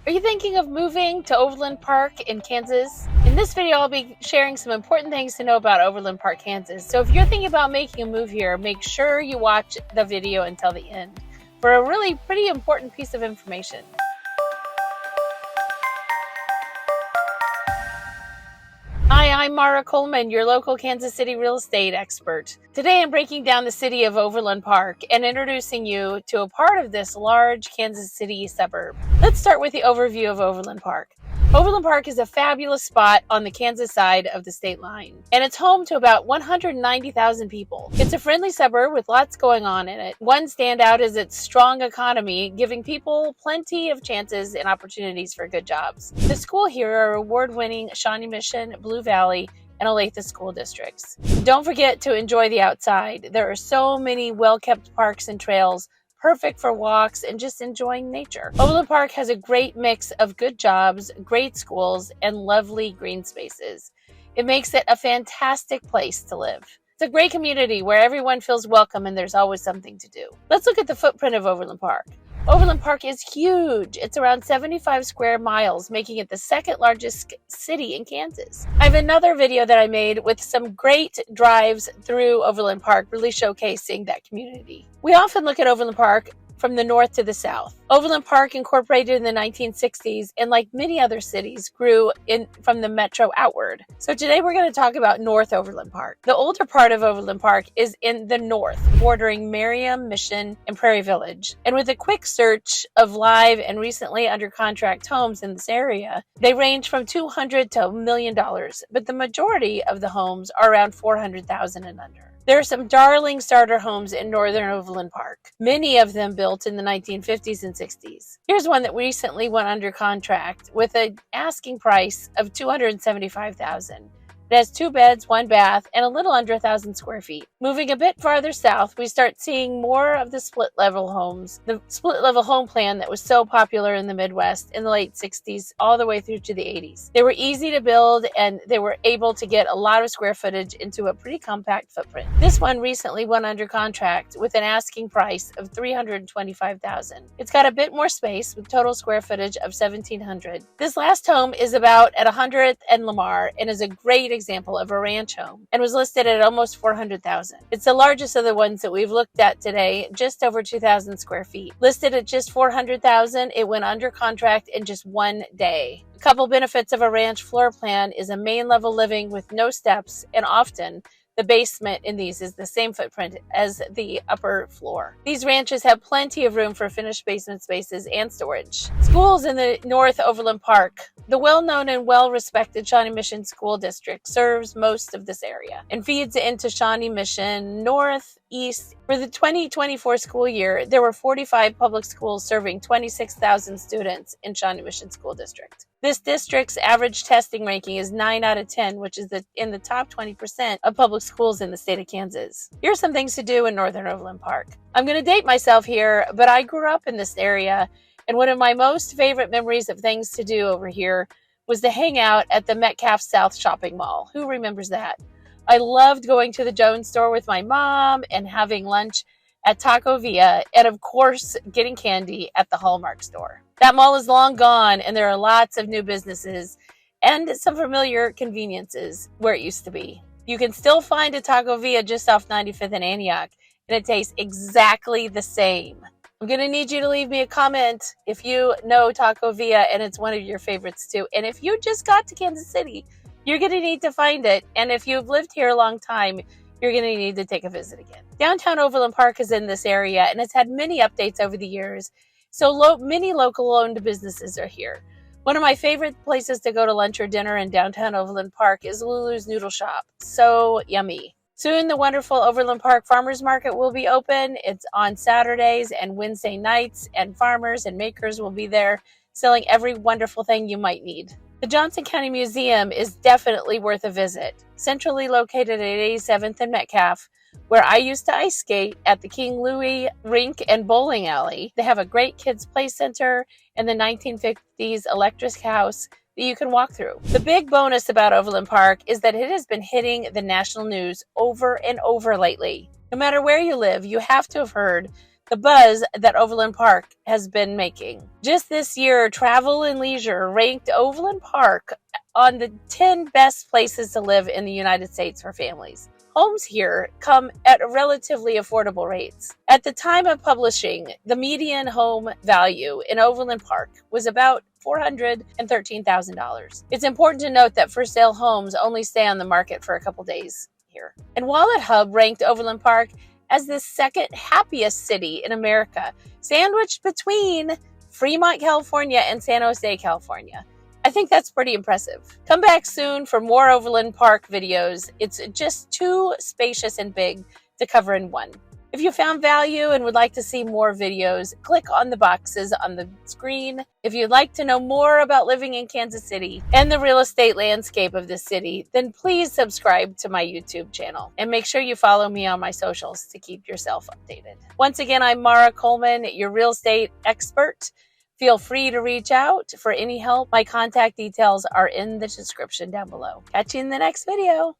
Are you thinking of moving to Overland Park in Kansas? In this video, I'll be sharing some important things to know about Overland Park, Kansas. So if you're thinking about making a move here, make sure you watch the video until the end for a really pretty important piece of information. Hi, I'm Maura Coleman, your local Kansas City real estate expert. Today I'm breaking down the city of Overland Park and introducing you to a part of this large Kansas City suburb. Let's start with the overview of Overland Park. Overland Park is a fabulous spot on the Kansas side of the state line, and it's home to about 190,000 people. It's a friendly suburb with lots going on in it. One standout is its strong economy, giving people plenty of chances and opportunities for good jobs. The school here are award-winning Shawnee Mission, Blue Valley, and Olathe school districts. Don't forget to enjoy the outside. There are so many well-kept parks and trails, perfect for walks and just enjoying nature. Overland Park has a great mix of good jobs, great schools, and lovely green spaces. It makes it a fantastic place to live. It's a great community where everyone feels welcome and there's always something to do. Let's look at the footprint of Overland Park. Overland Park is huge. It's around 75 square miles, making it the second largest city in Kansas. I have another video that I made with some great drives through Overland Park, really showcasing that community. We often look at Overland Park from the north to the south. Overland Park incorporated in the 1960s and like many other cities grew from the metro outward. So today we're going to talk about North Overland Park. The older part of Overland Park is in the north, bordering Merriam, Mission, and Prairie Village. And with a quick search of live and recently under contract homes in this area, they range from $200,000 to $1 million, but the majority of the homes are around $400,000 and under. There are some darling starter homes in northern Overland Park, many of them built in the 1950s and 60s. Here's one that recently went under contract with an asking price of $275,000. It has 2 beds, 1 bath, and a little under 1,000 square feet. Moving a bit farther south, we start seeing more of the split-level homes. The split-level home plan that was so popular in the Midwest in the late 60s all the way through to the 80s. They were easy to build, and they were able to get a lot of square footage into a pretty compact footprint. This one recently went under contract with an asking price of $325,000. It's got a bit more space with total square footage of 1,700. This last home is about at 100th and Lamar and is a great example of a ranch home and was listed at almost $400,000. It's the largest of the ones that we've looked at today, just over 2,000 square feet. Listed at just $400,000, it went under contract in just 1 day. A couple benefits of a ranch floor plan is a main level living with no steps, and often the basement in these is the same footprint as the upper floor. These ranches have plenty of room for finished basement spaces and storage. Schools in the North Overland Park. The well-known and well-respected Shawnee Mission School District serves most of this area and feeds into Shawnee Mission North, East. For the 2024 school year, there were 45 public schools serving 26,000 students in Shawnee Mission School District. This district's average testing ranking is 9 out of 10, which is in the top 20% of public schools in the state of Kansas. Here's some things to do in Northern Overland Park. I'm going to date myself here, but I grew up in this area, and one of my most favorite memories of things to do over here was to hang out at the Metcalf South Shopping Mall. Who remembers that? I loved going to the Jones store with my mom and having lunch at Taco Villa, and of course, getting candy at the Hallmark store. That mall is long gone, and there are lots of new businesses and some familiar conveniences where it used to be. You can still find a Taco Villa just off 95th and Antioch, and it tastes exactly the same. I'm going to need you to leave me a comment if you know Taco Villa and it's one of your favorites too. And if you just got to Kansas City, you're going to need to find it. And if you've lived here a long time, you're going to need to take a visit again. Downtown Overland Park is in this area, and it's had many updates over the years. So many local-owned businesses are here. One of my favorite places to go to lunch or dinner in downtown Overland Park is Lulu's Noodle Shop. So yummy. Soon, the wonderful Overland Park Farmers Market will be open. It's on Saturdays and Wednesday nights, and farmers and makers will be there selling every wonderful thing you might need. The Johnson County Museum is definitely worth a visit. Centrally located at 87th and Metcalf, where I used to ice skate at the King Louis Rink and Bowling Alley. They have a great kids' play center and the 1950s electric house that you can walk through. The big bonus about Overland Park is that it has been hitting the national news over and over lately. No matter where you live, you have to have heard the buzz that Overland Park has been making. Just this year, Travel and Leisure ranked Overland Park on the 10 best places to live in the United States for families. Homes here come at relatively affordable rates. At the time of publishing, the median home value in Overland Park was about $413,000. It's important to note that for sale homes only stay on the market for a couple days here. And Wallet Hub ranked Overland Park as the second happiest city in America, sandwiched between Fremont, California and San Jose, California. I think that's pretty impressive. Come back soon for more Overland Park videos. It's just too spacious and big to cover in one. If you found value and would like to see more videos, click on the boxes on the screen. If you'd like to know more about living in Kansas City and the real estate landscape of the city, then please subscribe to my YouTube channel and make sure you follow me on my socials to keep yourself updated. Once again, I'm Maura Coleman, your real estate expert. Feel free to reach out for any help. My contact details are in the description down below. Catch you in the next video.